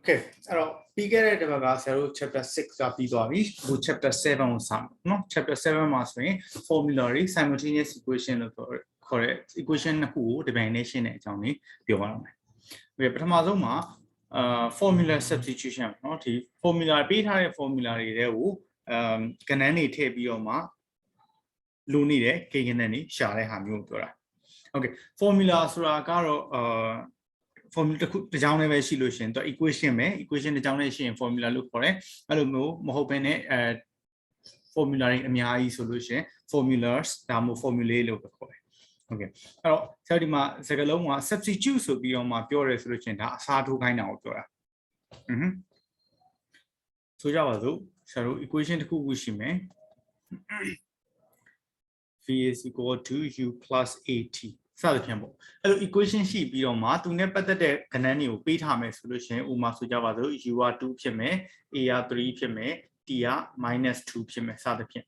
Okay, allora, pigliare deve essere chapter 6 capitoli, chapter 7 no? Chapter 7 ma sono formulary simultaneous equation correct equation နှစ်ခုကို dimension နဲ့အကြောင်းလေးပြောပါတော့မယ်။ဒီပထမဆုံးမှာformula substitution เนาะဒီ formula ပေးထားတဲ့ formula တွေတဲကိုကဏ္ဍတွေထည့်ပြီးတော့မှလိုနေတဲ့ကိန်းကဏ္ဍတွေရှာတဲ့ဟာမျိုးကိုပြောတာ Okay, formula ဆိုတာကတော့formula တစ်ကြောင်းလည်းပဲရှိလို့ရှိရင်တော့ equation ပဲ equation တစ်ကြောင်းလည်းရှိရင် formula လို့ခေါ်တယ်အဲ့လိုမျိုးမဟုတ်ဘဲနဲ့formula တွေအများကြီးဆိုလို့ရှိရင် formulas ဒါမှမဟုတ် formulae လို့ပဲခေါ်တယ် Okay အဲ့တော့ဆရာဒီမှာစကားလုံးက substitute ဆိုပြီးတော့မှပြောရဲဆိုလို့ရှိရင်ဒါအစားထိုးခိုင်းတာကိုပြောတာဆိုကြပါစို့ဆရာတို့ equation တစ်ခုခုရှိမယ် v is equal to u plus at စသဖြင့်ပေါ့အဲ့လို equation ရှိပြီးတော့မှသူနဲ့ပတ်သက်တဲ့ကဏ္ဍတွေကိုပေးထားမယ်ဆိုလို့ရှိရင်ဥပမာဆိုကြပါစို့ u က2ဖြစ်မယ် a က3ဖြစ်မယ် t က -2 ဖြစ်မယ်စသဖြင့်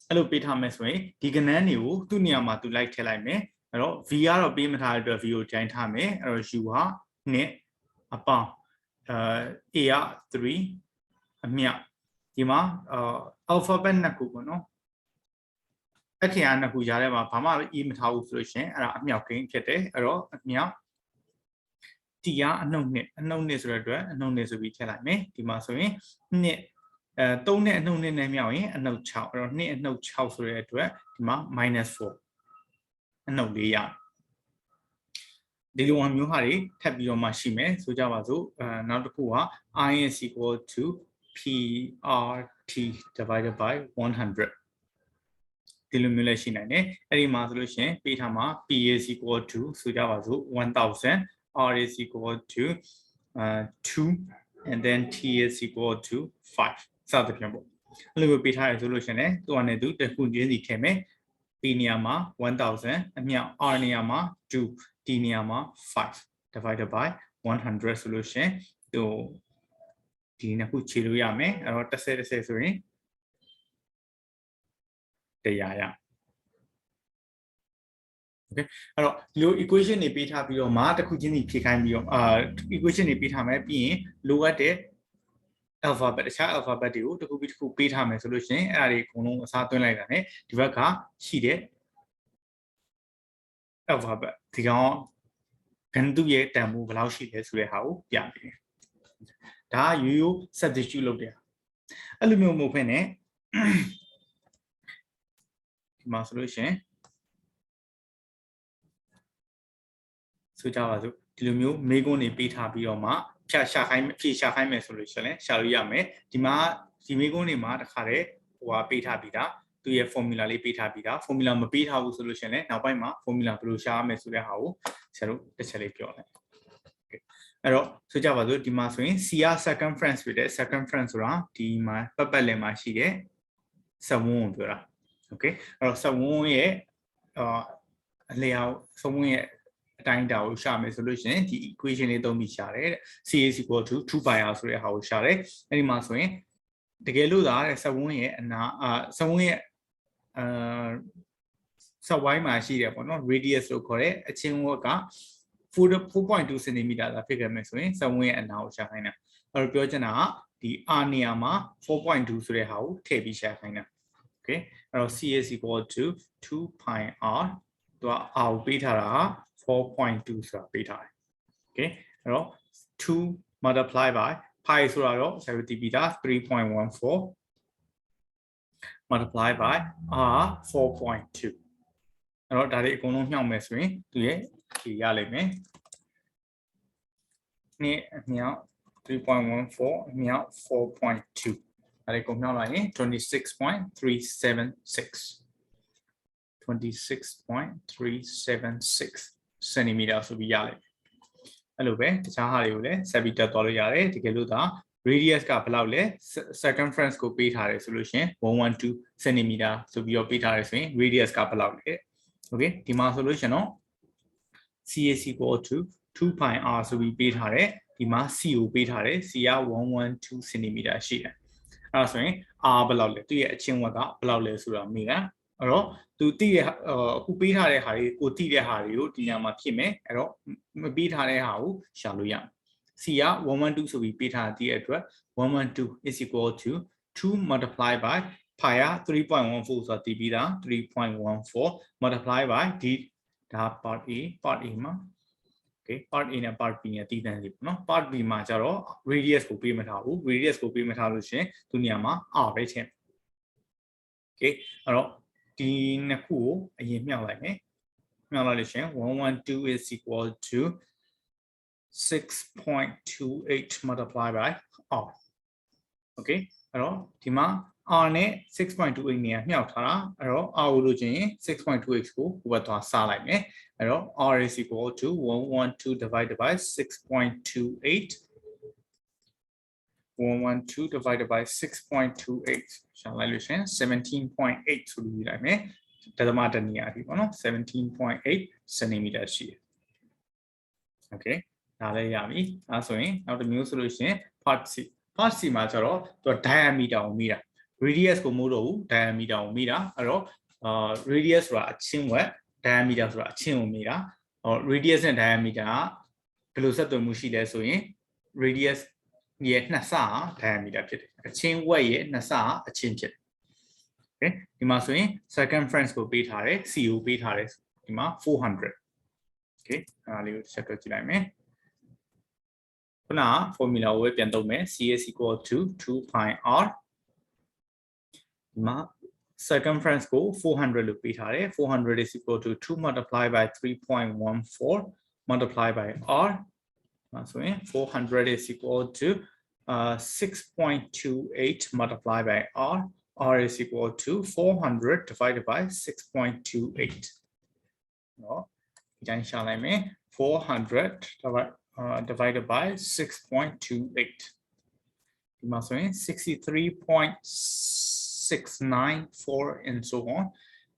အဲ့လိုပေးထားမယ်ဆိုရင်ဒီကဏ္ဍတွေကိုသူ့နေရာမှာသူလိုက်ထည့်လိုက်မယ်အဲ့တော့ v ကတော့ပေးမထားတဲ့အတွက် v ကိုတိုင်းထားမယ်အဲ့တော့ u က2အပေါင်းa က3အမြတ်ဒီမှာalphabet နှစ်ခုပေါ့နော်အခရာနှစ်ခုကြားထဲမှာဘာမှအေးမထားဘူးဆိုလို့ရှိရင်အဲ့ဒါအမြောက်ကိန်းဖြစ်တယ်အဲ့တော့အမြောက်တီကအနှုတ်နှစ်ဆိုတဲ့အတွက်အနှုတ်နှစ်ဆိုပြီးထည့်လိုက်မယ်ဒီမှာဆိုရင်နှစ်3နဲ့အနှုတ်နှစ်နဲ့မြောက်ရင်အနှုတ်6အဲ့တော့2အနှုတ်6ဆိုတဲ့အတွက်ဒီမှာ -4 အနှုတ်4ရဒီလိုမျိုးဟာတွေထပ်ပြီးတော့မှရှိမယ်ဆိုကြပါစို့နောက်တစ်ခုက i is equal to prt divided by 100ဒီလိုမျိုးလည်းရှိနိုင်တယ်အဲ့ဒီမှာဆိုလို့ရှိရင်ပေးထားမှာ p is equal to ဆိုကြပါစို့1000 r is equal to 2 and then t is equal to 5စသဖြင့်ပေါ့အဲ့လိုမျိုးပေးထားရဆိုလို့ရှိရင်လည်းသူကနေသူတစ်ခုချင်းစီထည့်မယ် p နေရာမှာ1000အမြောက် r နေရာမှာ2 t နေရာမှာ5 divided by 100ဆိုလို့ရှိရင်သူဒီနှစ်ခုခြေလို့ရမယ်အဲ့တော့10ဆိုရင်တရားရ Okay အဲ့တော့ဒီလို equation တွေပေးထားပြီးတော့မှတစ်ခုချင်းစီဖြည့်ခိုင်းပြီးတော့equation တွေပေးထားမယ်ပြီးရင်လိုအပ်တဲ့ alphabet တခြား alphabet တွေကိုတစ်ခုပြီးတစ်ခုပေးထားမယ်ဆိုလို့ရှိရင်အဲ့ဒါတွေအကုန်လုံးအစားသွင်းလိုက်တာ ਨੇ ဒီဘက်ကရှိတဲ့ alphabet ဒီကောင်ဂန်တူရဲ့တန်ဖိုးဘယ်လောက်ရှိလဲဆိုတဲ့ဟာကိုပြပေးတယ်ဒါကရိုးရိုး substitute လုပ်တယ်အဲ့လိုမျိုးမဟုတ်ဘဲနဲ့မှာဆိုလို့ရှင်ဆိုကြပါစို့ဒီလိုမျိုးမေးခွန်းတွေပေးထားပြီးတော့မှဖြေရှာခိုင်းမယ်ဆိုလို့ရှင်လဲရှာလို့ရမယ်ဒီမှာဒီမေးခွန်းတွေမှာတခါတည်းဟိုဟာပေးထားပြီးသားသူရဲ့ formula လေးပေးထားပြီးသား formula မပေးထားဘူးဆိုလို့ရှင်လဲနောက်ပိုင်းမှာ formula ဘယ်လိုရှာရမယ်ဆိုတဲ့ဟာကိုဆရာတို့တစ်ချက်လေးပြောလိုက်အဲ့တော့ဆိုကြပါစို့ဒီမှာဆိုရင် C က circumference ဖြစ်တဲ့ circumference ဆိုတာဒီမှာပတ်လည်မှာရှိတဲ့စဝန်းကိုပြောတာ Okay အဲ့တော့စဝန်းရဲ့အလျောက်စဝန်းရဲ့အတိုင်းအတာကိုရှာမယ်ဆိုလို့ရှိရင်ဒီ equation လေးသုံးပြီးရှာတယ်တဲ့ c is equal to 2 pi r ဆိုတဲ့ဟာကိုရှာတယ်အဲ့ဒီမှာဆိုရင်တကယ်လို့သာတဲ့စဝန်းရဲ့အနာစဝန်းရဲ့စဝိုင်းမှာရှိတယ်ပေါ့နော် radius လို့ခေါ်တဲ့အချင်းဝက်က 4.2 cm သာဖြစ်ခဲ့မယ်ဆိုရင်စဝန်းရဲ့အနာကိုရှာခိုင်းတာအဲ့တော့ပြောချင်တာကဒီ r နေရာမှာ 4.2 ဆိုတဲ့ဟာကိုထည့်ပြီးရှာခိုင်းတာOkay, C is equal to 2 pi r သူက r ကိုပေးထားတာ 4.2 ဆိုတာပေးထားတယ် Okay အဲ့တော့2 multiply by pi ဆိုတာတော့ဆရာတို့သိပြီးသား 3.14 multiply by r 4.2 အဲ့တော့ဒါတွေအကုန်လုံးမြှောက်မယ်ဆိုရင်သူရဲ့ဒီရလိမ့်မယ်နေ့အမြောက် 3.14 အမြောက် 4.2အဲ့ဒီကုန်မြောက်လာရင် 26.376 cm ဆိုပြီးရလိမ့်မယ်အဲ့လိုပဲတခြားဟာတွေကိုလည်းဆက်ပြီးတက်သွားလို့ရတယ်တကယ်လို့ဒါ radius ကဘယ်လောက်လဲ circumference ကိုပေးထားတယ်ဆိုလို့ရှိရင်112 cm ဆိုပြီးတော့ပေးထားတယ်ဆိုရင် radius ကဘယ်လောက်လဲ Okay ဒီမှာဆိုလို့ရှိရင်တော့ c is equal to 2 pi r ဆိုပြီးပေးထားတယ်ဒီမှာ c ကိုပေးထားတယ် c က112 cm ရှိတယ်အဲ့ဒါဆိုရင် r ဘယ်လောက်လဲသူရဲ့အချင်းဝက်ကဘယ်လောက်လဲဆိုတာမိတာအဲ့တော့သူသိတဲ့အခုပေးထားတဲ့ဟာတွေကိုသိတဲ့ဟာတွေကိုဒီညမှာဖြစ်မယ်အဲ့တော့မပေးထားတဲ့ဟာကိုရှာလို့ရမယ် C က112ဆိုပြီးပေးထားတဲ့အတွက်112 is equal to 2 multiplied by pi က 3.14 ဆိုတာတည်ပြီးသား 3.14 multiplied by d ဒါ part A မှာ okay part A နဲ့ part B နဲ့တည်တန်းစီပေါ့နော် part B မှာကျတော့ radius ကိုပေးမထားဘူး radius ကိုပေးမထားလို့ရှင်သူနေရာမှာ r ပဲထည့် okay အဲ့တော့ဒီနှစ်ခုကိုအရင်မြှောက်လိုက်မယ်မြှောက်လိုက်လို့ရှင်112 is equal to 6.28 multiplied by r okay အဲ့တော့ဒီမှာ r နဲ့ 6.28 နေရာမြှောက်ထားတာအဲ့တော့ r ကိုလို့ချင်း 6.28 ကိုဟိုဘက်သွားစားလိုက်မယ်အဲ့တော့ r is equal to 112 divided by 6.28 112 divided by 6.28 ရှာလိုက်လို့ရှင် 17.8 ဆိုပြီးလိုက်မယ်ဒသမတနေရာဒီပေါ့နော် 17.8 cm ရှိတယ် okay ဒါလည်းရပြီအဲဆိုရင်နောက်တစ်မျိုးဆိုလို့ရှင် part C မှာကျတော့သူ diameter ကိုမိတာ radius ကိုမို့တော့ဘူး diameter ကိုမိတာအဲ့တော့radius ဆိုတာအချင်းဝက် diameter ဆိုတာအချင်းကိုမိတာradius နဲ့ diameter ကဘယ်လိုဆက်သွယ်မှုရှိလဲဆိုရင် radius ရဲ့နှစ်ဆ diameter ဖြစ်တယ်အချင်းဝက်ရဲ့နှစ်ဆအချင်းဖြစ်တယ် okay ဒီမှာဆိုရင် circumference ကိုပေးထားတယ် C ကိုပေးထားတယ်ဒီမှာ400 okay အဲ့ဒါလေးကိုချက်တော့ကြည့်လိုက်မယ်ခုန formula ကိုပြန်သုံးမယ် C is equal to 2 pi r ဒီမှာ circumference ကို400လို့ပေးထားတယ်400 is equal to 2 multiplied by 3.14 multiplied by r ဆိုရင်400 is equal to 6.28 multiplied by r r is equal to 400 divided by 6.28 နော်ဒီတိုင်းရှာလိုက်မယ်400 divided by 6.28 ဒီမှာဆိုရင် 63.694 and so on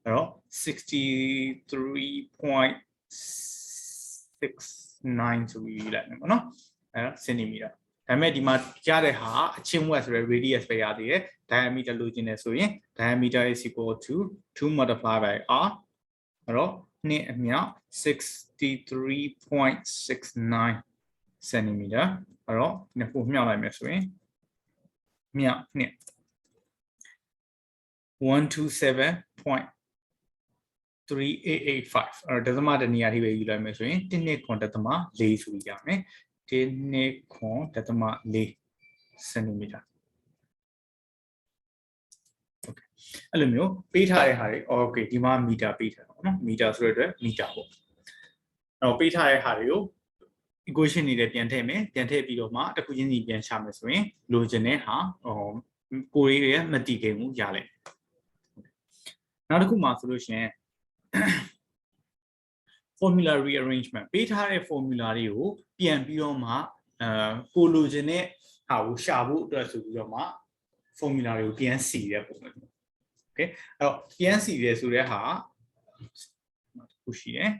အဲ့တော့ 63.69 ဆိုပြီးလိုက်မယ်ပေါ့နော်အဲ့တော့ centimeter ဒါပေမဲ့ဒီမှာကြားတဲ့ဟာအချင်းဝက်ဆိုရယ် radius ပဲရသေးတယ် diameter လို့ကျင်နေဆိုရင် diameter is equal to 2 multiplied by r အဲ့တော့နှစ်အမြောက် 63.69 centimeter အဲ့တော့နှစ်ခုမြှောက်လိုက်မယ်ဆိုရင်မြောက်နှစ် 127.3885 အဲ့တော့ဒသမတနေရာထိပဲယူလိုက်မယ်ဆိုရင်1နှစ်ခွန်ဒသမ4ဆိုပြီးရမယ်1နှစ်ခွန်ဒသမ4 centimeter okay အဲ့လိုမျိုးပေးထားတဲ့ဟာတွေ okay ဒီမှာမီတာပေးထားတာပေါ့နော်မီတာဆိုတဲ့အတွက်မီတာပေါ့အဲ့တော့ပေးထားတဲ့ဟာတွေကို equation တွေပြန်ထည့်မယ်ပြန်ထည့်ပြီးတော့မှတစ်ခုချင်းစီပြန်ရှာမယ်ဆိုရင်လိုချင်တဲ့ဟာကိုရီးရဲ့မတည်ခင်ကိုရလိုက်နောက်တစ်ခုမှာဆိုလို့ရှိရင် formula rearrangement ပေးထားတဲ့ formula တွေကိုပြန်ပြီးတော့မှကိုလိုချင်တဲ့ဟာကိုရှာဖို့အတွက်ဆိုပြီးတော့မှ formula တွေကိုပြန်စီတဲ့ပုံစံ okay အဲ့တော့ပြန်စီရဲဆိုတဲ့ဟာတစ်ခုရှိတယ်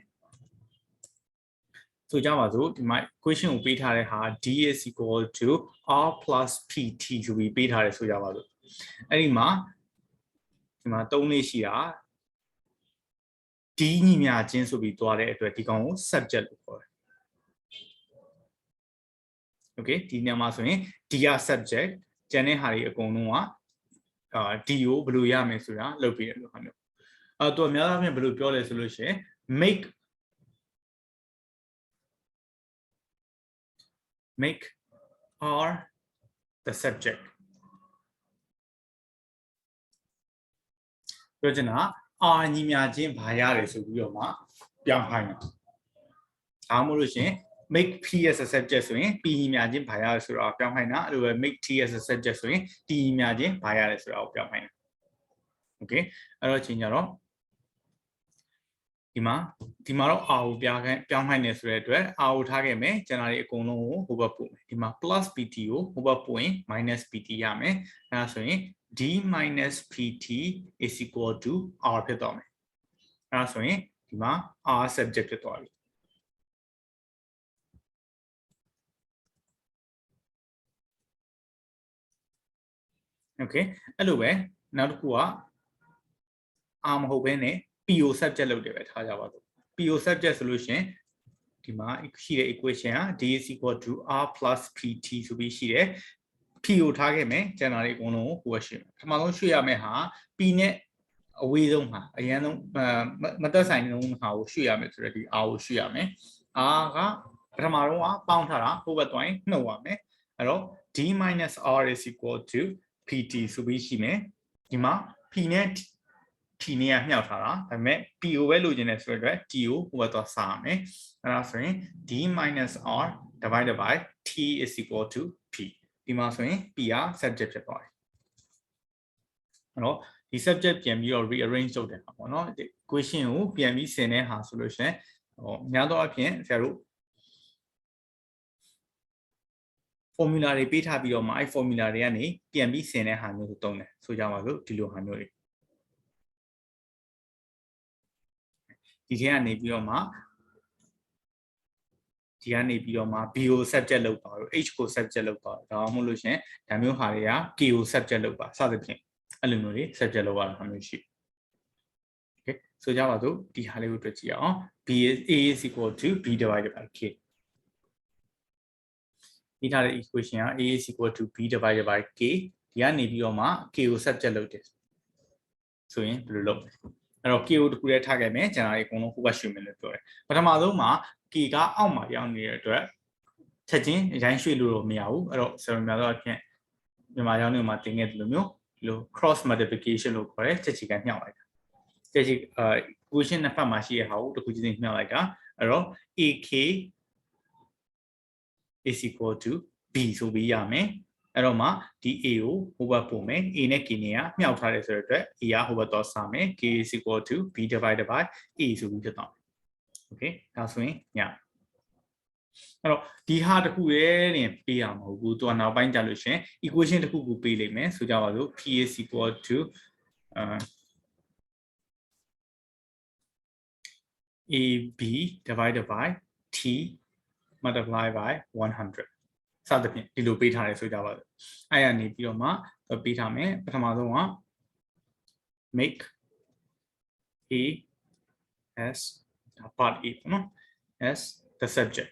ဆိုကြပါစို့ဒီမှာ equation ကိုပေးထားတဲ့ဟာ d is equal to r plus pt ဆိုပြီးပေးထားတယ်ဆိုကြပါစို့အဲ့ဒီမှာ3လေးရှိတာ d ညီမျှချင်းဆိုပြီးသွားတဲ့အတွက်ဒီကောင်ကို subject လို့ခေါ်တယ် okay ဒီနေရာမှာဆိုရင် d က subject ကျန်တဲ့ဟာတွေအကုန်လုံးကd ကိုဘယ်လိုရမယ်ဆိုတာလုပ်ပြီးတယ်လို့ဟာမျိုးသူအများအားဖြင့်ဘယ်လိုပြောလဲဆိုလို့ရှိရင် make r the subject ပြောချင်တာ r ညီမျှချင်းဘာရတယ်ဆိုပြီးတော့မှပြောင်းခိုင်းတာဒါမှမဟုတ်လို့ရှင် make p as a subject ဆိုရင် p ညီမျှချင်းဘာရတယ်ဆိုတော့ပြောင်းခိုင်းတာအဲ့လိုပဲ make t as a subject ဆိုရင် t ညီမျှချင်းဘာရတယ်ဆိုတော့ပြောင်းခိုင်းတာ okay အဲ့တော့ချိန်ကြတော့ဒီမှာတော့ r ကိုပြောင်းခိုင်းနေဆိုတဲ့အတွက် r ကိုထားခဲ့မယ်ကျန်တာတွေအကုန်လုံးကိုဟိုဘက်ပို့မယ်ဒီမှာ plus pt ကိုဟိုဘက်ပို့ရင် minus pt ရမယ်အဲ့ဒါဆိုရင် d minus pt is equal to r ဖြစ်သွားမယ်အဲ့ဒါဆိုရင်ဒီမှာ r subject ဖြစ်သွားပြီ okay အဲ့လိုပဲနောက်တစ်ခုက r မဟုတ်ဘဲနဲ့PO subject လုပ်တယ်ပဲထားကြပါစို့ PO subject ဆိုလို့ရှင် ဒီမှာရှိတဲ့ equation က d is equal to r plus pt ဆိုပြီးရှိတယ် p ကိုထားခဲ့မယ်ကျန်တာတွေအကုန်လုံးကိုဟိုကရွှေ့ပထမဆုံးရွှေ့ရမယ့်ဟာ p နဲ့အဝေးဆုံးဟာအရင်ဆုံးမသက်ဆိုင်တဲ့ဟာကိုရွှေ့ရမယ်ဆိုတော့ဒီ r ကိုရွှေ့ရမယ် r ကပထမဆုံးကပေါင်းထားတာဟိုဘက်သွားရင်နှုတ်ရမယ်အဲ့တော့ d minus r is equal to pt ဆိုပြီးရှိမယ်ဒီမှာ p နဲ့ t နဲ့မြောက်ထားတာဒါပေမဲ့ p ကိုပဲလိုချင်တယ်ဆိုတော့ t ကိုဟိုဘက်သွားစာရမယ်အဲ့ဒါဆိုရင် d minus r divided by t is equal to p ဒီမှာဆိုရင် p က subject ဖြစ်သွားတယ်အဲ့တော့ဒီ subject ပြန်ပြီးတော့ rearrange လုပ်တယ်ပေါ့နော် equation ကိုပြန်ပြီးဆင်တဲ့ဟာဆိုလို့ရှိရင်ဟောများသောအားဖြင့်ဆရာတို့ formula တွေပေးထားပြီးတော့မှအဲ့ formula တွေကနေပြန်ပြီးဆင်တဲ့ဟာမျိုးကိုသုံးတယ်ဆိုကြပါစို့ဒီလိုဟာမျိုးတွေဒီထဲကနေပြီးတော့မှဒီကနေပြီးတော့မှ b ကို subject လုပ်ပါတော့ h ကို subject လုပ်ပါဒါမှမဟုတ်လို့ရှင်ဒါမျိုးဟာတွေက k ကို subject လုပ်ပါစသဖြင့်အဲ့လိုမျိုးတွေ subject လုပ်ရတာမျိုးရှိ okay ဆိုကြပါစို့ဒီဟာလေးကိုတွေ့ကြည့်အောင် b is a is equal to b divided by k ဒီထားတဲ့ equation က a is equal to b divided by k ဒီကနေပြီးတော့မှ k ကို subject လုပ်တယ်ဆိုရင်ဘယ်လိုလုပ်လဲအဲ့တော့ k ကိုတခုတည်းထားခဲ့မယ်ကျန်တာတွေအကုန်လုံးဟိုဘက်ရွှေ့မယ်လို့ပြောတယ်ပထမဆုံးမှာ k ကအောက်မှာရောက်နေတဲ့အတွက်ချက်ချင်းအရင်ရွှေ့လို့တော့မရဘူးအဲ့တော့ဆရာများတော့အဖြစ်မြန်မာကျောင်းတွေမှာသင်ခဲ့တယ်လို့မျိုးဒီလို cross multiplication လို့ခေါ်တယ်ချက်ချီကမြှောက်လိုက်တာချက်ချီequation နှစ်ဖက်မှာရှိတဲ့ဟာကိုတခုချင်းမြှောက်လိုက်တာအဲ့တော့ ak is equal to b ဆိုပြီးရမယ်အဲ့တော့မှဒီ a ကိုဟိုဘက်ပို့မယ် a နဲ့ k နဲ့ကမြှောက်ထားတယ်ဆိုတဲ့အတွက် a ကဟိုဘက်တော့စမယ် k is equal to b divided by a ဆိုပြီးဖြစ်သွားမယ် okay ဒါဆိုရင်ညအဲ့တော့ဒီဟာတခုရဲ့နေပေးရမှာမဟုတ်ဘူးသူကနောက်ပိုင်းကြလို့ရှင် equation တခုကိုပေးလိမ့်မယ်ဆိုကြပါစို့ p is equal to ab divided by t multiply by 100စသဖြင့်ဒီလိုပေးထားတယ်ဆိုကြပါစို့အဲ့ရနေပြီးတော့မှပေးထားမယ်ပထမဆုံးက make a as part a နော် as the subject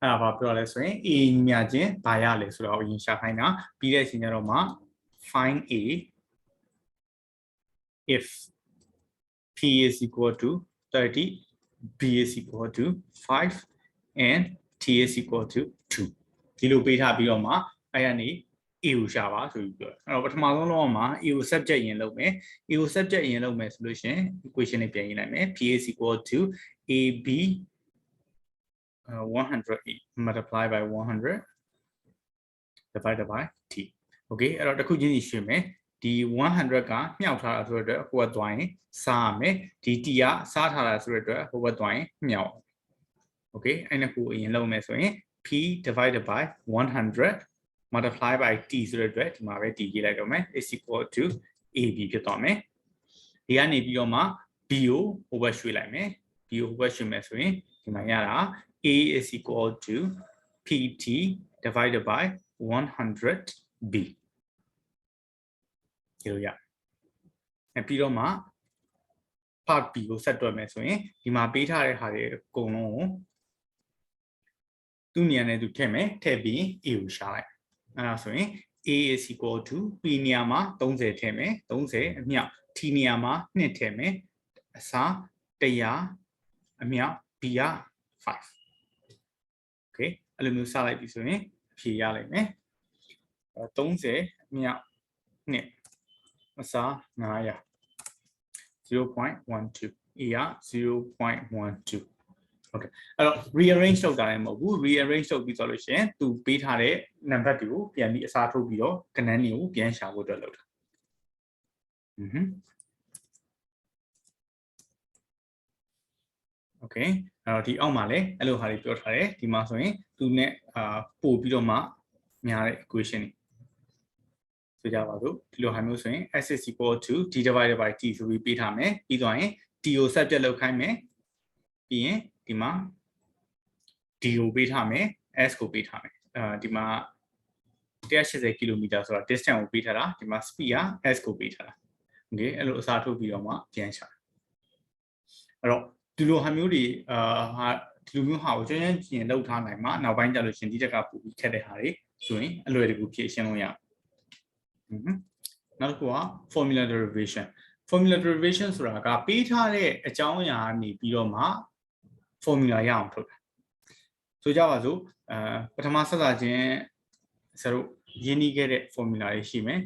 အဲ့ဒါဘာပြောလဲဆိုရင် a မြချင်းဘာရလဲဆိုတော့အရင်ရှာခိုင်းတာပြီးတဲ့အချိန်ကျတော့မှ find a if p is equal to 30 b is equal to 5 and t is equal to 2ဒီလိုပေးထားပြီးတော့မှအဲ့ကနေ a ကိုရှာပါဆိုပြီးပြောတယ်အဲ့တော့ပထမဆုံးတော့မှ a ကို subject ရင်လုပ်မယ် a ကို subject ရင်လုပ်မယ်ဆိုလို့ရှင် equation နဲ့ပြန်ရေးလိုက်မယ် p is equal to ab 100 multiply by 100 divided by t okay အဲ့တော့တစ်ခုချင်းစီရွှေ့မယ်ဒီ100ကမြှောက်ထားတာဆိုတော့ဟိုဘက်သွားရင်စားရမယ်ဒီ t ကစားထားတာဆိုတော့ဟိုဘက်သွားရင်မြှောက် okay အဲ့နှစ်ခုအရင်လုပ်မယ်ဆိုရင် p divided by 100 multiply by t ဆိုတဲ့အတွက်ဒီမှာပဲ t ရေးလိုက်တော့မယ် is equal to ab ဖြစ်သွားမယ်ဒီကနေပြီးတော့မှ b ကိုဟိုဘက်ရွှေ့လိုက်မယ် b ကိုဟိုဘက်ရွှေ့မယ်ဆိုရင်ဒီမှာရတာ a is equal to pt divided by 100b ဒီလိုရပြီးတော့မှ part b ကိုဆက်တွက်မယ်ဆိုရင်ဒီမှာပေးထားတဲ့ဟာတွေအကုန်လုံးကိုသူ့နေရာနဲ့သူထည့်မယ်ထည့်ပြီး a ကိုရှာလိုက်အဲ့ဒါဆိုရင် a is equal to p နေရာမှာ30ထည့်မယ်30အမြောက် t နေရာမှာ2ထည့်မယ်အစား100အမြောက် b က5 okay အဲ့လိုမျိုးစလိုက်ပြီဆိုရင်ဖြေရလိမ့်မယ်30အမြောက်2အစား900 0.12 a က 0.12 okay အဲ့တော့ rearrange လုပ်တာလည်းမဟုတ်ဘူး rearrange လုပ်ပြီးဆိုလို့ရှိရင်သူပေးထားတဲ့ number တွေကိုပြန်ပြီးအစားထိုးပြီးတော့ကဏ္ဍတွေကိုပြန်ရှာဖို့အတွက်လုပ်တာokay အဲ့တော့ဒီအောက်မှာလည်းအဲ့လိုဟာတွေပြောထားတယ်ဒီမှာဆိုရင်သူနဲ့ပို့ပြီးတော့မှများတဲ့ equation တွေဆိုကြပါစို့ဒီလိုဟာမျိုးဆိုရင် s is equal to d divided by t ဆိုပြီးပေးထားမယ်ပြီးသွားရင် t ကို subject လုပ်ခိုင်းမယ်ပြီးရင်ဒီမှာ d ကိုပေးထားမယ် s ကိုပေးထားမယ်ဒီမှာ180 km ဆိုတာ distance ကိုပေးထားတာဒီမှာ speed က s ကိုပေးထားတာ okay အဲ့လိုအစားထိုးပြီးတော့မှပြန်ရှာ Alors,ဒီလိုဟာမျိုးတွေဒီလိုမျိုးဟာကိုကျွမ်းကျင်လောက်ထားနိုင်မှာနောက်ပိုင်းကျလို့ရှင်ဒီတက်ကပို့ပြီးခက်တဲ့ဟာတွေဆိုရင်အလွယ်တကူဖြည့်ရှင်းလို့ရနောက်တစ်ခုက formula derivation formula derivation ဆိုတာကပေးထားတဲ့အကြောင်းအရာကနေပြီးတော့မှ formula ရအောင်ထုတ်တာဆိုကြပါစို့ပထမဆက်လာခြင်းဆရာတို့ရင်းနှီးခဲ့တဲ့ formula တွေရှိမယ်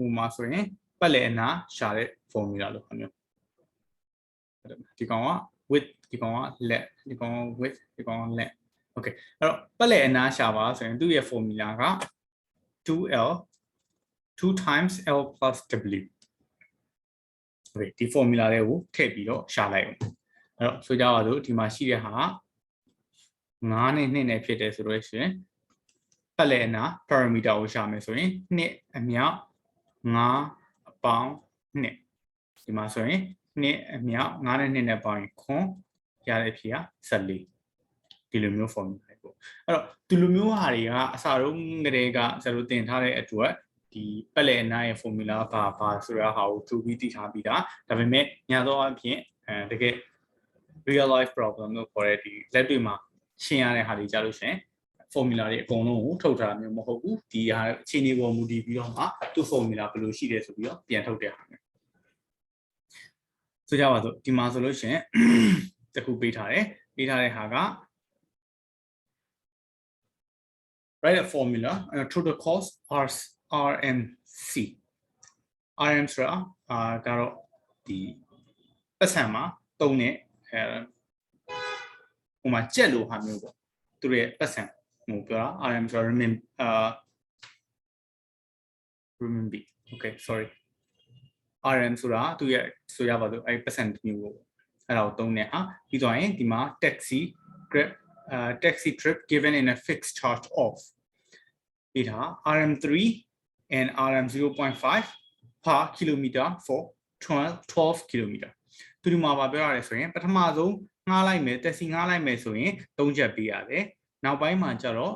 ဥပမာဆိုရင်ပတ်လည်အနာရှာတဲ့ formula လို့ခေါ်မျိုးဒီကောင်က width ဒီကောင်က length ဒီကောင်က width ဒီကောင်က length okay အဲ့တော့ပတ်လည်အနာရှာပါဆိုရင်သူ့ရဲ့ formula က 2l 2 times l plus w okay ဒီ formula တွေကိုထည့်ပြီးတော့ရှာလိုက်အောင်အဲ့တော့ဆိုကြပါစို့ဒီမှာရှိတဲ့ဟာ9နဲ့2နဲ့ဖြစ်တယ်ဆိုတော့ရှင်ပတ်လည်အနာ parameter ကိုရှာမယ်ဆိုရင်2အမြောက်9အပေါင်း2ဒီမှာဆိုရင်2အမြောက်9နဲ့2နဲ့ပေါင်းရင်ခွန်ရတဲ့ဖြေက14ဒီလိုမျိုး formula တွေပေါ့အဲ့တော့ဒီလိုမျိုးဟာတွေကအစတုန်းကတည်းကဇာတ်တင်ထားတဲ့အတွက်ဒီပတ်လည်အနာရဲ့ formula ဘာဆိုတဲ့ဟာကိုသူပြီးသိထားပြီးတာဒါပေမဲ့ညာတော့အဖြစ်တကယ် real life problem လို့ခေါ်တဲ့ဒီလက်တွေ့မှာရှင်းရတဲ့ဟာတွေကြလို့ရှိရင် formula တွေအကုန်လုံးကိုထုတ်ထားမျိုးမဟုတ်ဘူးဒီဟာအခြေအနေပေါ်မူတည်ပြီးတော့မှသူ့ formula ဘယ်လိုရှိတယ်ဆိုပြီးတော့ပြန်ထုတ်တဲ့ဟာမျိုးဆိုကြပါစို့ဒီမှာဆိုလို့ရှိရင်တခုပေးထားတဲ့ဟာက write a formula total cost RMC RM ဆိုတာကတော့ဒီပတ်စံမှာတုံးတဲ့ဟိုမှာကြက်လို့ဟာမျိုးပေါ့သူရဲ့ပတ်စံဟိုပြောတာ RM ဆိုတာ renminbi okay sorry RM ဆိုတာသူရဲ့ဆိုရပါစို့အဲ့ပတ်စံမျိုးပေါ့အဲ့ဒါကိုတုံးတဲ့ဟာပြီးတော့ရင်ဒီမှာ taxi trip given in a fixed charge of it RM3 and RM 0.5 per kilometer for 12 kilometer သူဒီမှာပါပြောရတယ်ဆိုရင်ပထမဆုံးငှားလိုက်မယ် taxi ငှားလိုက်မယ်ဆိုရင်3ချက်ပေးရတယ်နောက်ပိုင်းမှာကျတော့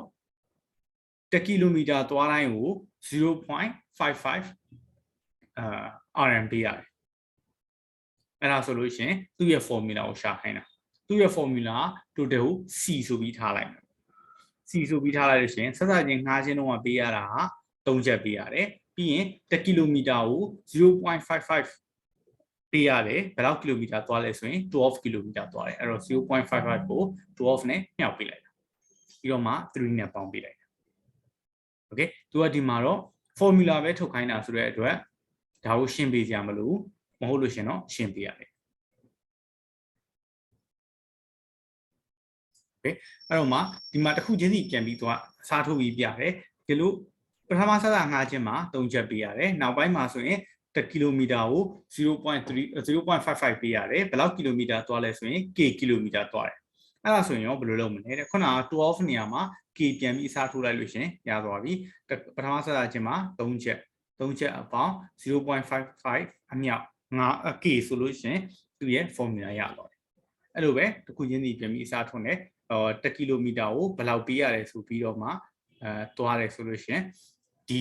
1 kilometer သွားတိုင်းကို 0.55 RM ပေးရတယ်အဲ့ဒါဆိုလို့ရှိရင်သူ့ရဲ့ formula ကိုရှာခိုင်းတာသူ့ရဲ့ formula total ကို C ဆိုပြီးထားလိုက်မယ် C ဆိုပြီးထားလိုက်လို့ရှိရင်ဆက်စချင်းငှားခြင်းတော့ပေးရတာဟာ3ချက်ပေးရတယ်ပြီးရင်1 kilometer ကို 0.55 ပေးရတယ်ဘယ်လောက် kilometer သွားလဲဆိုရင်12 kilometer သွားတယ်အဲ့တော့ 0.55 ကို12နဲ့မြှောက်ပေးလိုက်တာပြီးတော့မှ3နဲ့ပေါင်းပေးလိုက်တာ okay သူကဒီမှာတော့ formula ပဲထုတ်ခိုင်းတာဆိုတဲ့အတွက်ဒါကိုရှင်းပေးကြမလို့မဟုတ်လို့ရှင်တော့ရှင်းပေးရတယ် okay အဲ့တော့မှဒီမှာတစ်ခုချင်းစီပြန်ပြီးသွားအစားထိုးပြီးပြတယ်ဒီလိုပထမဆက်တာငှားခြင်းမှာ3ချက်ပေးရတယ်နောက်ပိုင်းမှာဆိုရင်1 kilometer ကို 0.55 ပေးရတယ်ဘယ်လောက်ကီလိုမီတာသွားလဲဆိုရင် k ကီလိုမီတာသွားတယ်အဲ့ဒါဆိုရင်ရောဘယ်လိုလုပ်မလဲတဲ့ခုနက12နေရာမှာ k ပြန်ပြီးအစားထိုးလိုက်လို့ရှင်ရသွားပြီပထမဆက်တာခြင်းမှာ3ချက်အပေါင်း 0.55 အမြောက်9 k ဆိုလို့ရှင်သူရဲ့ formula ရသွားတယ်အဲ့လိုပဲတစ်ခုချင်းစီပြန်ပြီးအစားထိုးနေ1 ကီလိုမီတာကိုဘယ်လောက်ပေးရတယ်ဆိုပြီးတော့မှသွားတယ်ဆိုလို့ရှင်D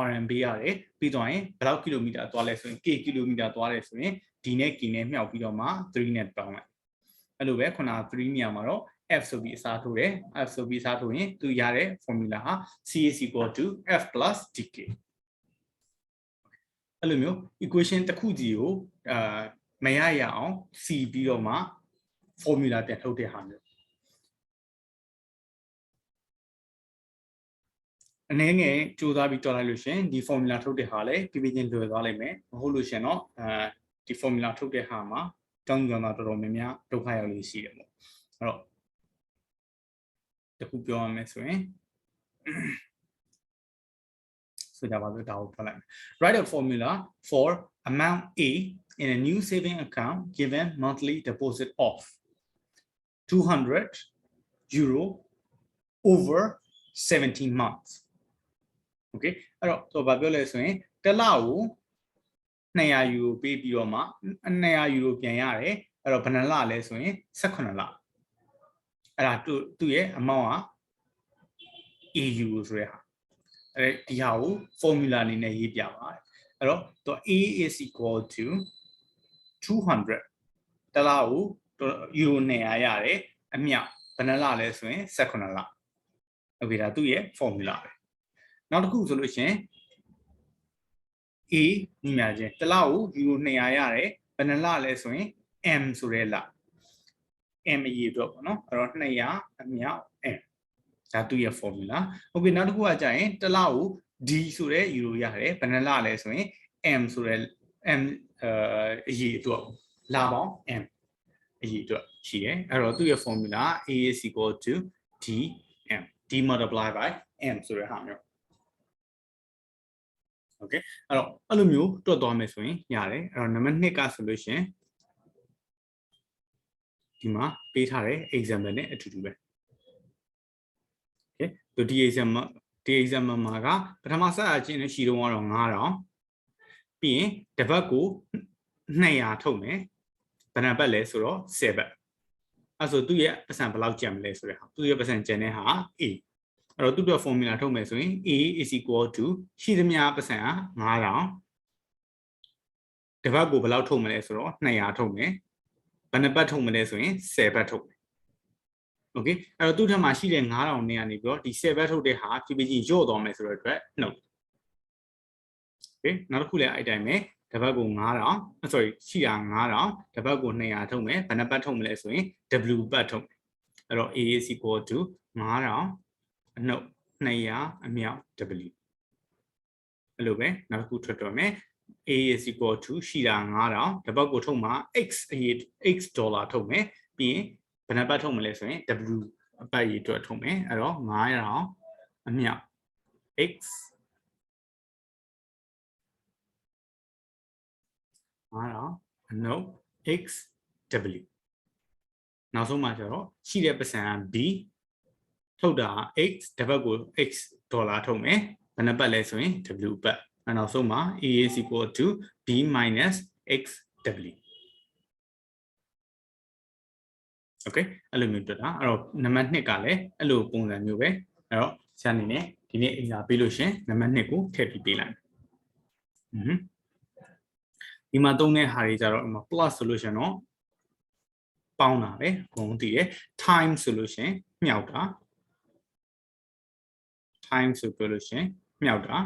RM ပေးရတယ်ပြီးတော့ရင်ဘယ်လောက်ကီလိုမီတာသွားလဲဆိုရင် k ကီလိုမီတာသွားတယ်ဆိုရင် D နဲ့ k နဲ့မြှောက်ပြီးတော့မှ3နဲ့ပေါင်းလိုက်အဲ့လိုပဲခုနက3နေရာမှာတော့ F ဆိုပြီးအစားထိုးတယ် F ဆိုပြီးအစားထိုးရင်သူရတဲ့ formula ဟာ C is equal to F plus DK အဲ့လိုမျိုး equation တစ်ခုစီကိုမရရအောင် C ပြီးတော့မှ formula ပြန်ထုတ်တဲ့ဟာမျိုးအနေငယ်ကြိုးစားပြီးတွက်လိုက်လို့ရှင်ဒီ formula ထုတ်တဲ့ဟာလည်းပြပြချင်းလွယ်သွားလိမ့်မယ်မဟုတ်လို့ရှင်တော့ဒီ formula ထုတ်တဲ့ဟာမှာတောင်းကြတာတော်တော်များများဒုက္ခရောက်လို့ရှိတယ်ပေါ့အဲ့တော့တခုပြောရမယ်ဆိုရင်ဆိုကြပါစို့ဒါကိုဖတ်လိုက်မယ် write a formula for amount A in a new saving account given monthly deposit of 200 euro over 17 months okay အဲ့တော့ဘာပြောလဲဆိုရင်တစ်လကို200 euro ပေးပြီးတော့မှ200 euro ပြန်ရတယ်အဲ့တော့ဘယ်နှလလဲဆိုရင်18လအဲ့ဒါသူ့ရဲ့ amount က AU ဆိုတဲ့ဟာ ဒီဟာကို formula အနေနဲ့ရေးပြပါတယ်အဲ့တော့သူ A is equal to 200တလားကိုယူရို200ရတယ်အမြောက်ဘယ်နှလလဲဆိုရင်18လโอเคဒါသူ့ရဲ့ formula ပဲနောက်တစ်ခုဆိုလို့ရှင် A ညီမချင်းတလားကိုယူရို200ရတယ်ဘယ်နှလလဲဆိုရင် M ဆိုတဲ့လ M အရေးအတွက်ပေါ့နော်အဲ့တော့200အမြောက် M ဒါသူ့ရဲ့ formula โอเคနောက်တစ်ခုကကြာရင်တလားကို D ဆိုတဲ့ယူရိုရတယ်ဘယ်နှလလဲဆိုရင် M ဆိုတဲ့ M အရေးအတွက်လပေါင်း M အရေးအတွက်ရှိတယ်အဲ့တော့သူ့ရဲ့ formula A is equal to DM D multiply by M ဆိုတဲ့ဟာမျိုး okay အဲ့တော့အဲ့လိုမျိုးတွက်သွားမယ်ဆိုရင်ရတယ်အဲ့တော့နံပါတ်2ကဆိုလို့ရှင်ဒီမှာပေးထားတဲ့ example နဲ့အတူတူပဲ okay ဒီ example မှာကပထမဆက်အချင်းနဲ့ရှိတော့ကတော့9000ပြီးရင်တစ်ပတ်ကို200ထုတ်မယ်ဘယ်နှပတ်လဲဆိုတော့10ပတ်အဲ့ဆိုသူ့ရဲ့ပတ်စံဘယ်လောက်ကျန်မလဲဆိုတဲ့ဟာသူ့ရဲ့ပတ်စံကျန်တဲ့ဟာ A အဲ့တော့သူ့ရဲ့ formula ထုတ်မယ်ဆိုရင် A is equal to ရှိသမျှပတ်စံက9000တစ်ပတ်ကိုဘယ်လောက်ထုတ်မလဲဆိုတော့200ထုတ်မယ်ဘယ်နှပတ်ထုတ်မလဲဆိုရင်10ပတ်ထုတ်မယ်โอเคအဲ့တော့သူ့ထက်မှာရှိတဲ့9000နဲ့ကနေပြီးတော့ဒီ10ပတ်ထုတ်တဲ့ဟာဖြည်းဖြည်းချင်းညော့သွားမယ်ဆိုတဲ့အတွက်နှုတ်โอเคနောက်တစ်ခုလည်းအဲ့တိုင်းပဲတစ်ပတ်ကို9000 sorry ရှိတာ9000တစ်ပတ်ကို200ထုတ်မယ်ဘယ်နှပတ်ထုတ်မလဲဆိုရင် W ပတ်ထုတ်မယ်အဲ့တော့ A is equal to 9000အနှုတ်200အမြောက် W အဲ့လိုပဲနောက်တစ်ခုထွက်တော့မယ် A is equal to ရှိတာ9000တစ်ပတ်ကိုထုတ်မှာ X ဒေါ်လာထုတ်မယ်ပြီးရင်ဘယ်နှပတ်ထုတ်မလဲဆိုရင် W အပတ်ရေးအတွက်ထုတ်မယ်အဲ့တော့9000အမြောက် X 9000အနှုတ် XW နောက်ဆုံးမှာကျတော့ရှိတဲ့ပတ်စံက B ထုတ်တာ X တစ်ပတ်ကို X ဒေါ်လာထုတ်မယ်ဘယ်နှပတ်လဲဆိုရင် W ပတ်နောက်ဆုံးမှာ A is equal to B minus XW okay အဲ့လိုမျိုးတွေ့တာအဲ့တော့နံပါတ်2ကလည်းအဲ့လိုပုံစံမျိုးပဲအဲ့တော့ဆရာအနေနဲ့ဒီနေ့အင်္ဂါပေးလို့ရှင်နံပါတ်2ကိုထည့်ပြီးပေးလိုက်ဒီမှာသုံးတဲ့ဟာတွေကြတော့အမ plus ဆိုလို့ရှင်တော့ပေါင်းတာပဲဘုံတည်တယ် time ဆိုလို့ရှင်မြောက်တာ time ဆိုပြောလို့ရှင်မြောက်တာ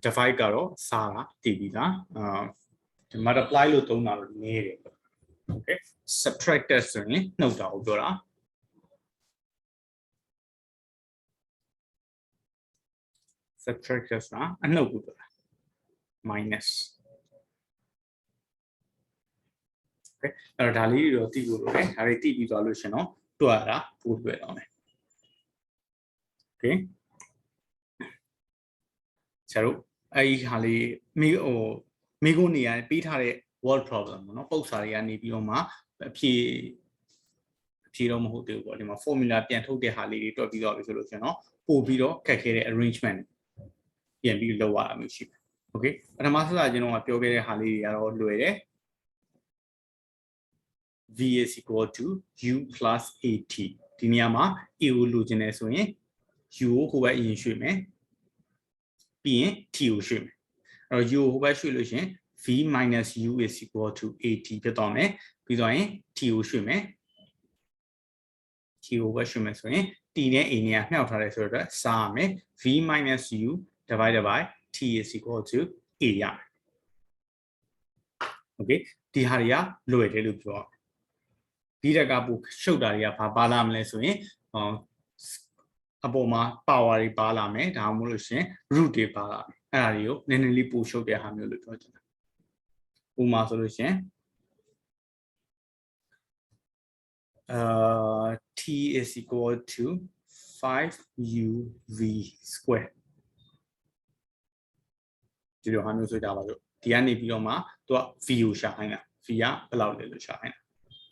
divide ကတော့စားတာတည်ပြီးသားmultiply လို့သုံးတာလို့နေတယ် okay subtract ဆိုရင်နှုတ်တာကိုပြောတာ subtract ဆိုတာအနှုတ်ကိုပြောတာ minus okay အဲ့တော့ဒါလေးတွေတော့တည်ဖို့လိုတယ်ဒါတွေတည်ပြီးသွားလို့ရှင်တော့တွက်ရတာပို့တွေ့တော့မယ် okay ဆရာတို့အဲ့ဒီဟာလေးမိကိုနေရပေးထားတဲ့ word problem ပေါ့နော်ပုံစံတွေကနေပြီးတော့မှအဖြေတော့မဟုတ်သေးဘူးပေါ့ဒီမှာ formula ပြန်ထုတ်တဲ့ဟာလေးတွေတွက်ပြီးတော့ပြီဆိုလို့ရှင်တော့ပို့ပြီးတော့ခက်ခဲတဲ့ arrangement ပြန်ပြီးလောက်ရမှာရှိတယ် okay ပထမဆက်စာချင်းတော့ပြောခဲ့တဲ့ဟာလေးတွေကတော့လွယ်တယ် V is equal to U plus AT ဒီနေရာမှာ A ကိုလိုချင်တယ်ဆိုရင် U ကိုဟိုဘက်အရင်ရွှေ့မယ်ပြီးရင် T ကိုရွှေ့မယ်အဲ့တော့ U ကိုဟိုဘက်ရွှေ့လို့ရှင် V minus U is equal to AT ဖြစ်သွားမယ်ပြီးတော့ရင် T ကိုရွှေ့မယ် T ကိုဘက်ရွှေ့မယ်ဆိုရင် T နဲ့ A နဲ့မြှောက်ထားတယ်ဆိုတော့စားရမယ် V minus U divided by T is equal to A ရမယ် okay ဒီဟာတွေကလွယ်တယ်လို့ပြောရဒီတက်ကပို့ရှုပ်တာတွေကဘာပါလာမလဲဆိုရင်အပေါ်မှာ power တွေပါလာမယ်ဒါမှမဟုတ်လို့ရှင် root တွေပါလာမယ်အဲ့ဒါတွေကိုနည်းနည်းလေးပို့ရှုပ်တဲ့ဟာမျိုးလို့ပြောချင်တာဥပမာဆိုလို့ရှင် T is equal to 5UV square ဒီလိုဟာမျိုးဆိုကြပါစို့ဒီကနေပြီးတော့မှသူက V ကိုရှာခိုင်းတာ V ကဘယ်လောက်လဲလို့ရှာခိုင်းတာ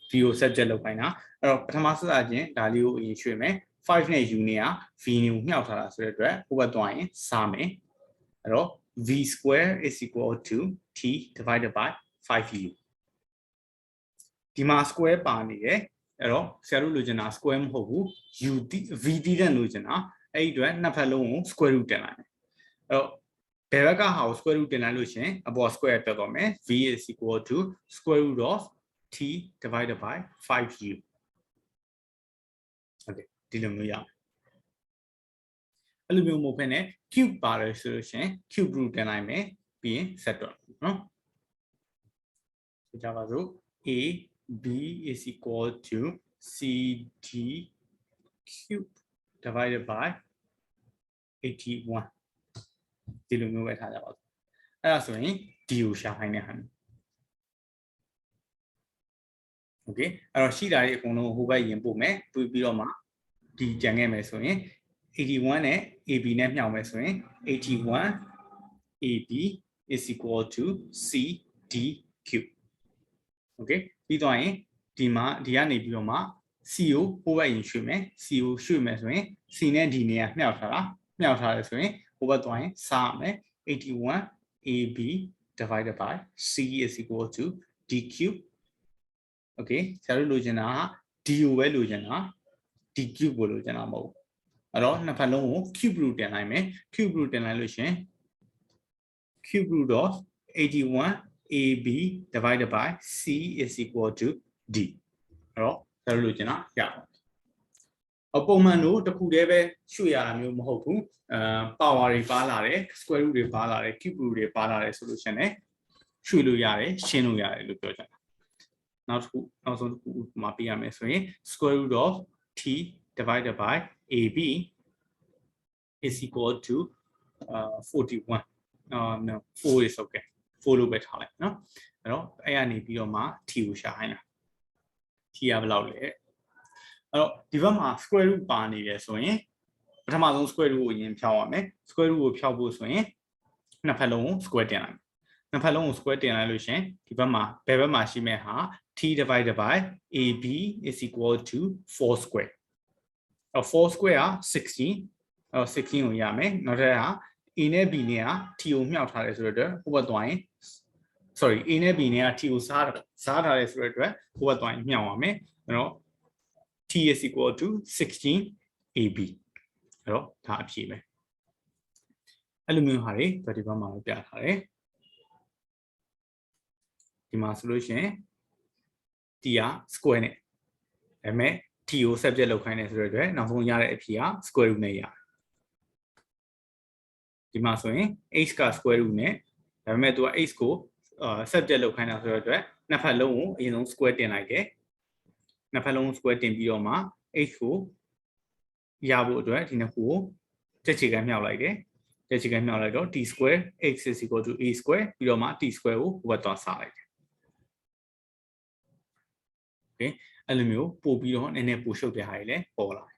V ကို subject လုပ်ခိုင်းတာအဲ့တော့ပထမစစချင်းဒါလေးကိုအရင်ရွှေ့မယ်5နဲ့ U နဲ့က V ကိုမြှောက်ထားတာဆိုတဲ့အတွက်ဟိုဘက်သွားရင်စားမယ်အဲ့တော့ V square is equal to T divided by 5U ဒီမှာ square ပါနေတယ်အဲ့တော့ဆရာတို့လိုချင်တာ square မဟုတ်ဘူး U V တည်တဲ့လိုချင်တာ အဲ့ဒီအတွက်နှစ်ဖက်လုံးကို square root တင်လိုက်မယ်အဲ့တော့ဘယ်ဘက်ကဟာကို square root တင်လိုက်လို့ရှင်အပေါ် square တက်သွားမယ် v is equal to square root of t divided by 5u okay ဒီလိုမျိုးရအောင်အဲ့လိုမျိုးမဟုတ်ဘဲနဲ့ cube ပါတယ်ဆိုလို့ရှင် cube root တင်လိုက်မယ်ပြီးရင်ဆက်တော့နော်ဆိုကြပါစို့ a b is equal to cd cube divided by 81ဒီလိုမျိုးပဲထားကြပါစို့အဲ့ဒါဆိုရင် d ကိုရှာခိုင်းတဲ့ဟာမျိုး okay အဲ့တော့ရှိတာတွေအကုန်လုံးဟိုဘက်ရင်ပို့မယ်ပြီးတော့မှဒီကြံခဲ့မယ်ဆိုရင်81နဲ့ AB နဲ့မြှောက်မယ်ဆိုရင်81 AB is equal to CD cube okay ပြီးတော့ရင်ဒီမှာဒီကနေပြီးတော့မှ C ကိုဟိုဘက်ရင်ရွှေ့မယ် C ကိုရွှေ့မယ်ဆိုရင် C နဲ့ D နဲ့မြှောက်ထားတယ်ဆိုရင်ဟိုဘက်သွားရင်စားရမယ်81 AB divided by C is equal to D cube okay ဆရာတို့လိုချင်တာက D ကိုပဲလိုချင်တာ D cube ကိုလိုချင်တာမဟုတ်ဘူးအဲ့တော့နှစ်ဖက်လုံးကို cube root တင်လိုက်မယ် cube root တင်လိုက်လို့ရှင် cube root of 81 AB divided by C is equal to D အဲ့တော့ဆရာတို့လိုချင်တာရပါအပုံမှန်လို့တစ်ခုတည်းပဲရွှေ့ရတာမျိုးမဟုတ်ဘူးpower တွေပါလာတယ် square root တွေပါလာတယ် cube root တွေပါလာတယ်ဆိုလို့ရှင်လည်းရွှေ့လို့ရတယ်ရှင်းလို့ရတယ်လို့ပြောချင်တာနောက်ဆုံးတစ်ခုမှာပြရမယ်ဆိုရင် square root of t divided by AB is equal to 41 no 4 is okay 4လို့ပဲထားလိုက်နော်အဲ့တော့အဲ့ကနေပြီးတော့မှ t ကိုရှာခိုင်းတာ t ကဘယ်လောက်လဲအဲ့တော့ဒီဘက်မှာ square root ပါနေတယ်ဆိုရင်ပထမဆုံး square root ကိုအရင်ဖြောင်းရမယ် square root ကိုဖြောင်းဖို့ဆိုရင်နှစ်ဖက်လုံးကို square တင်လိုက်နှစ်ဖက်လုံးကို square တင်လိုက်လို့ရှင်ဒီဘက်မှာဘယ်ဘက်မှာရှိမဲ့ဟာ t divided by AB is equal to 4 square 4 square က16 16ကိုရမယ်နောက်ထပ်က a နဲ့ b နဲ့က t ကိုမြှောက်ထားတယ်ဆိုတော့ဟိုဘက်သွားရင် sorry a နဲ့ b နဲ့က t ကိုစားထားတယ်ဆိုတော့အတွက်ဟိုဘက်သွားရင်မြှောက်ရမယ်အဲ့တော့ t is equal to 16 ab အဲ့တော့ဒါအဖြေပဲအဲ့လိုမျိုးဟာတွေဒီဘက်မှာပြထားတယ်ဒီမှာဆိုလို့ရှိရင် t က square နဲ့ဒါပေမဲ့ t ကို subject လောက်ခိုင်းတယ်ဆိုတော့အတွက်နောက်ဆုံးရတဲ့အဖြေက square root နဲ့ရတယ်ဒီမှာဆိုရင် h က square root နဲ့ဒါပေမဲ့သူက h ကိုsubject လောက်ခိုင်းတာဆိုတော့အတွက်နှစ်ဖက်လုံးကိုအရင်ဆုံး square တင်လိုက်တယ်နှစ်ဖက်လုံး square တင်ပြီးတော့မှ h ကိုရဖို့အတွက်ဒီနှစ်ခုကိုတက်ချေကမ်းမြောက်လိုက်တယ်တက်ချေကမ်းမြောက်လိုက်တော့ t square x is equal to a square ပြီးတော့မှ t square ကိုဟိုဘက်သွားစားလိုက်တယ် okay အဲ့လိုမျိုးပို့ပြီးတော့နည်းနည်းပို့ရှုပ်တဲ့ဟာတွေလည်းပေါ်လာတယ်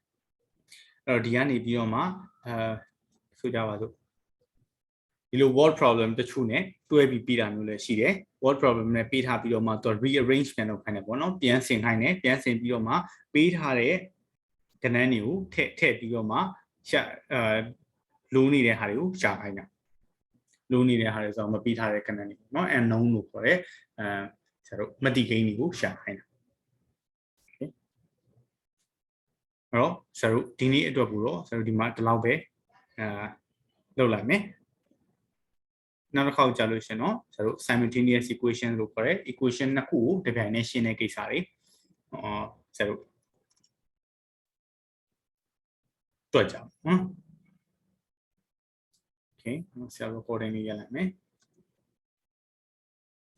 အဲ့တော့ဒီကနေပြီးတော့မှဆိုကြပါစို့ဒီလို word problem တချို့နဲ့တွဲပြီးပြီးတာမျိုးလည်းရှိတယ် word problem နဲ့ပေးထားပြီးတော့မှသူ rearrange ပြန်လုပ်ခိုင်းတယ်ပေါ့နော်ပြန်ဆင်ခိုင်းတယ်ပြန်ဆင်ပြီးတော့မှပေးထားတဲ့ကဏ္ဍတွေကိုထည့်ပြီးတော့မှလိုနေတဲ့ဟာတွေကိုရှာခိုင်းတာလိုနေတဲ့ဟာတွေဆိုတော့မပေးထားတဲ့ကဏ္ဍတွေပေါ့နော် unknown လို့ခေါ်တဲ့ဆရာတို့မတိကိန်းတွေကိုရှာခိုင်းတာအဲ့တော့ဆရာတို့ဒီနေ့အတွက်ကိုတော့ဆရာတို့ဒီမှာဒီလောက်ပဲလုပ်လိုက်မယ်နောက်တစ်ခါကြာလို့ရှင်တော့ဆရာတို့ simultaneous equation လို့ခေါ်တဲ့ equation နှစ်ခုကိုတစ်ပြိုင်တည်းရှင်းတဲ့ကိစ္စတွေဆရာတို့တွေ့ကြအောင်နော် okay ဆရာ recording လေးရလိုက်မယ်